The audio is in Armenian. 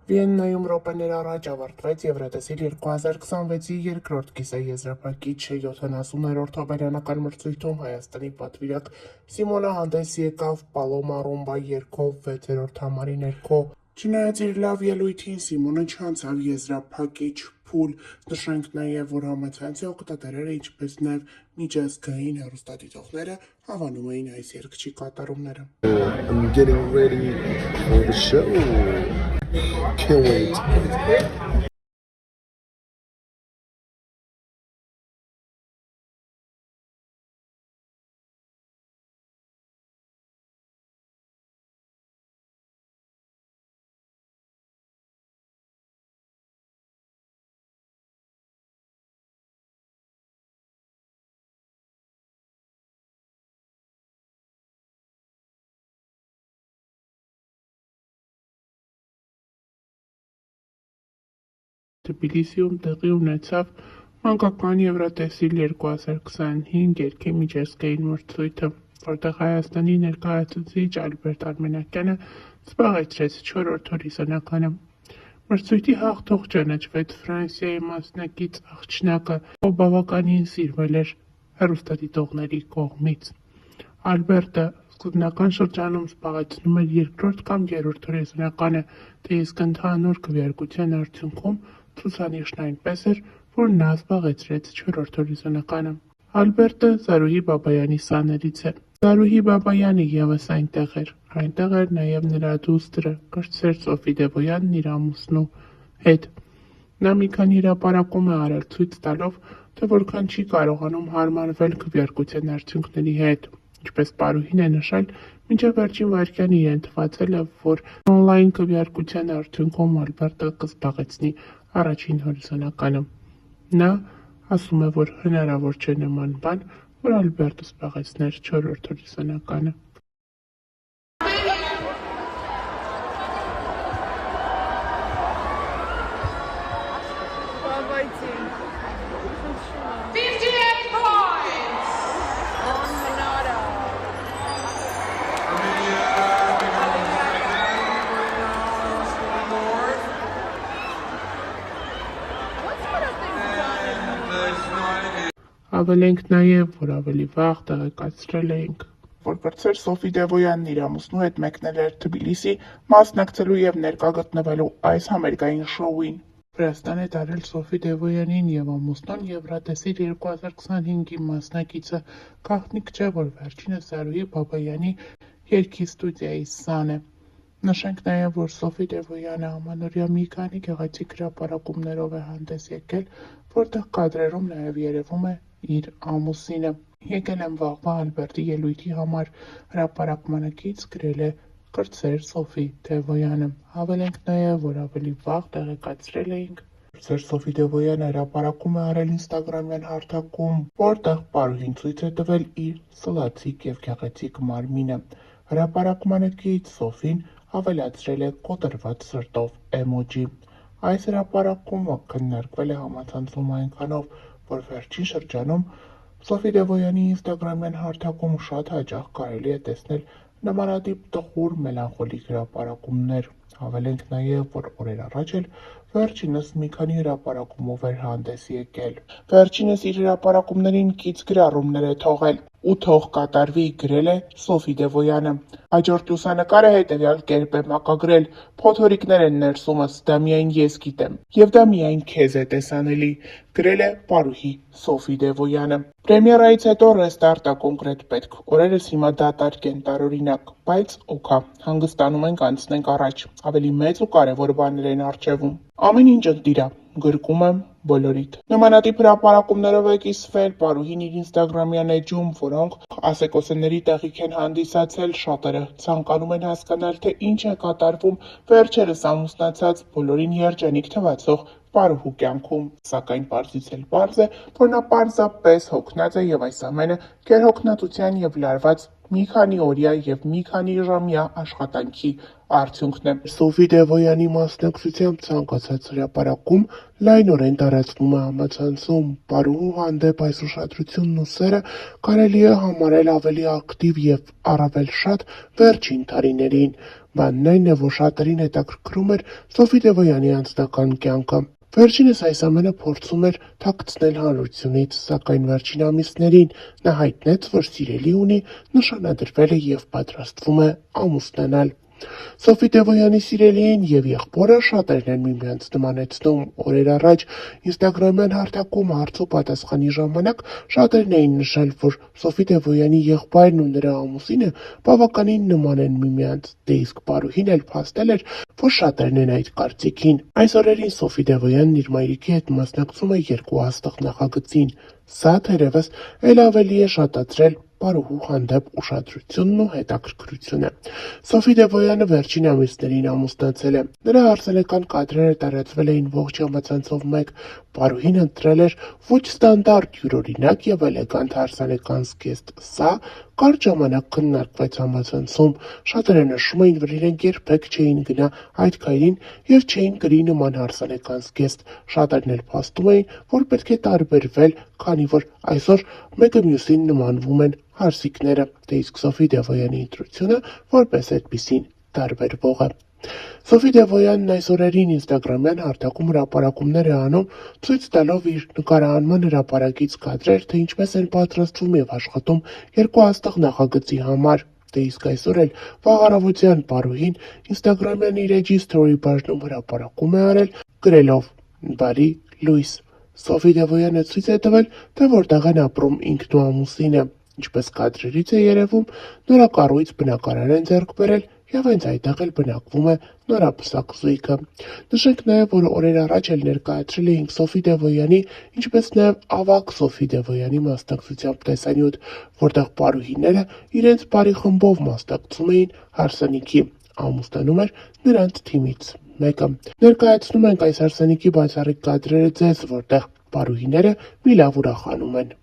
Վիեննայում րոպեներ առաջ ավարտվեց Եվրատեսիլ 2026-ի երկրորդ կիսաեզրափակիչ 70-րդ հոբելյանական մրցույթում Հայաստանի պատվիրակ Սիմոնը հանդես եկավ Պալոմա Ռումբա երգով 6-րդ համարի ներքո։ Չնայած իր լավ ելույթին Սիմոնը չանցավ եզրափակիչ փուլ, նշենք նաև, որ համացանցի օգտատերերը, ինչպես նաև միջազգային հեռուստադիտողները հավանում էին այս երգչի կատարումները։ I'm getting ready for the show. Can't wait. Թբիլիսիում տեղի ունեցավ մանկական Եվրատեսիլ 2025 երգի միջազգային մրցույթը, որտեղ Հայաստանի ներկայացուցիչ Ալբերտ Արմենակյանը զբաղեցրեց 4-րդ հորիզոնականը։ Մրցույթի հաղթող ճանաչվեց Ֆրանսիայի մասնակից աղջնակը, ով բավականին սիրվել էր հեռուստադիտողների կողմից։ Ալբերտը սկզբնական շրջանում զբաղեցնում էր երկրորդ կամ երրորդ հորիզոնականը, թե իսկ ընդհանուր քվեարկության արդյունքում ցուցանիշն այնպես էր, որ նա զբաղեցրեց 4-րդ հորիզոնականը։ Ալբերտը Զարուհի Բաբայանի սաներից է։ Զարուհի Բաբայանը ևս այնտեղ էր։ Այնտեղ էր նաև նրա դուստրը, կրտսեր Սոֆի Դևոյանն իր ամուսնու հետ։ Նա մի քանի հրապարակում է արել, ցույց տալով, թե որքան չի կարողանում հարմարվել քվեարկության արդյունքների հետ։ Ինչպես Պարուհին է նշել, մինչև վերջին վայրկյան իրեն թվացել է, որ օնլայն քվեարկության արդյունքում Ալբերտը կզբաղեցնի առաջին հորիզոնականը։ Նա ասում է, որ հնարավոր չէ նման բան, որ Ալբերտը զբաղեցներ 4-րդ հորիզոնականը։ Ավելենք նաև, որ ավելի վաղ տեղեկացրել էինք, որ կրտսեր Սոֆի Դևոյանն իր ամուսնու հետ մեկնել էր Թբիլիսի մասնակցելու եւ ներկա գտնվելու այս համերգային շոուին։ Վրաստան է տարել Սոֆի Դևոյանին եւ ամուսնուն Եվրատեսիլ 2025-ի մասնակիցը, գաղտնիք չէ, որ վերջինս Զարուհի Բաբայանի երգի ստուդիայի սան է։ Նշենք նաև, որ Սոֆի Դևոյանը ամանորյա մի քանի գեղեցիկ հրապարակումներով է հանդես եկել, որտեղ կադրերում նաև երևում է իր ամուսինը։ Եկել եմ վաղվա Ալբերտի ելույթի համար հրապարակմանակից, գրել է կրտսեր Սոֆի Դևոյանը։ Հավելենք նաև, որ ավելի վաղ տեղեկացրել էինք, կրտսեր Սոֆի Դևոյանը հրապարակում է արել ինստագրամյան հարթակում, որտեղ Պարուհին ցույց է տվել իր սլացիկ եւ գեղեցիկ մարմինը։ Հրապարակմանակից Սոֆին ավելացրել է կոտրված սրտով էմոջի։ Այս հրապարակումը քննարկվել է համացանցում այնքանով, որ վերջին շրջանում Սոֆի Դևոյանի ինստագրամյան հարթակում շատ հաճախ կարելի է տեսնել նմանատիպ տխուր մելանխոլիկ հրապարակումներ։ Հավելենք նաև, որ օրեր առաջ էլ վերջինս մի քանի հրապարակումով էր հանդես եկել։ Վերջինս իր հրապարակումներին կից գրառումներ է թողել ու թող կատարվի, գրել է Սոֆի Դևոյանը։ Հաջորդ լուսանկարը հետևյալ կերպ է մակագրել. Փոթորիկներ են ներսումս, դա միայն ես գիտեմ։ Եվ դա միայն քեզ է տեսանելի, գրել է Պարուհի Սոֆի Դևոյանը։ Պրեմիերայից հետո ռեստարտ ա կոնկրետ պետք։ Օրերս հիմա դատարկ են տարօրինակ, բայց օքա, հանգստանում ենք, անցնենք առաջ։ Ավելի մեծ ու կարևոր բաներ են առջևում։ Ամեն ինչ ընտիր ա, գրկում եմ բոլորիդ։ Նմանատիպ հրապարակումներով է կիսվել Պարուհին իր ինստագրամյան էջում, որոնք ասեկոսեների տեղիք են հանդիսացել, շատերը ցանկանում են հասկանալ, թե ինչ է կատարվում վերջերս ամուսնացած բոլորին երջանիկ թվացող Պարուհու կյանքում, սակայն պարզից էլ պարզ է, որ նա պարզապես հոգնած է եւ այս ամենը գերհոգնածության եւ լարված մի քանի օրյա եւ մի քանի ժամյա աշխատանքի արդյունքն է։ Սոֆի Դևոյանի մասնակցությամբ ցանկացած հրապարակում լայնորեն տարածվում է համացանցում։ Պարուհու հանդեպ այս ուշադրությունն ու սերը կարելի է համարել ավելի ակտիվ եւ առավել շատ վերջին տարիներին։ Բանն այն է, որ շատերին հետաքրքրում էր Սոֆի Դևոյանի անձնական կյանքը։ Վերջինս այս ամենը փորձում էր թաքցնել հանրությունից, սակայն վերջին ամիսներին նա հայտնեց, որ սիրելի ունի, նշանադրվել է եւ պատրաստվում է ամուսնանալ։ Սոֆի Դևոյանի սիրելիին եւ եղբորը շատերն են միմյանց նմանեցնում։ Օրեր առաջ ինստագրամյան հարթակում հարց ու պատասխանի ժամանակ շատերն էին նշել, որ Սոֆի Դևոյանի եղբայրն ու նրա ամուսինը բավականին նման են միմյանց, դե իսկ պարուհին էլ փաստել էր, որ շատերն են այդ կարծիքին։ Այս օրերին Սոֆի Դևոյանն իր մայրիկի հետ մասնակցում է երկու հաստղ նախագծին։ Սա թերևս էլ ավելի է շատացրել պարուհու հանդեպ ուշադրությունն ու հետաքրքրությունը։ Սոֆի Դևոյանը վերջին ամիսներին ամուսնացել է։ Նրա հարսանեկան կադրերը տարածվել էին ողջ համացանցով մեկ։ Պարուհին ընտրել էր ոչ ստանդարտ, յուրօրինակ եւ էլեգանտ հարսանեկան զգեստ։ Սա կարճ ժամանակ քննարկվեց համացանցում։ Շատերը նշում էին, որ իրենք երբեք չէին գնա այդ քայլին եւ չէին կրի նման հարսանեկան զգեստ։ Շատերն էլ փաստում էին, որ պետք է տարբերվել, քանի որ այսօր մեկը մյուսին նմանվում են հարսիկները, դե իսկ Սոֆի Դևոյանի ընտրությունը որպես այդպիսին տարբերվող է։ Սոֆի Դևոյանն այս օրերին ինստագրամյան հարթակում հրապարակումներ է անում, ցույց տալով իր նկարահանման հրապարակից կադրեր, թե ինչպես են պատրաստվում եւ աշխատում երկու հաստղ նախագծի համար։ Դե իսկ այսօր էլ վաղ առավոտյան պարուհին ինստագրամյան իր էջի սթորի բաժնում հրապարակում է արել, գրելով «Բարի լույս»։ Սոֆի Դևոյանը ցույց է տվել, թե որտեղ են ապրում ինքն ու ամուսինը։ Ինչպես կադրերից է երևում, նորակառույց բնակարան են ձեռք բերել եւ հենց այդտեղ էլ բնակվում է նորապսակ զույգը։ Նշենք նաեւ, որ օրեր առաջ էլ ներկայացրել էինք Սոֆի Դևոյանի, ինչպես նաեւ ավագ Սոֆի Դևոյանի մասնակցությամբ տեսանյութ, որտեղ պարուհիները իրենց բարի խմբով մասնակցում էին հարսանիքի։ Ամուսնանում էր նրանց թիմից մեկը։ Ներկայացնում ենք այս հարսանիքի բացառիկ կադրերը ձեզ, որտեղ պարուհիները մի լավ ուրախանում են։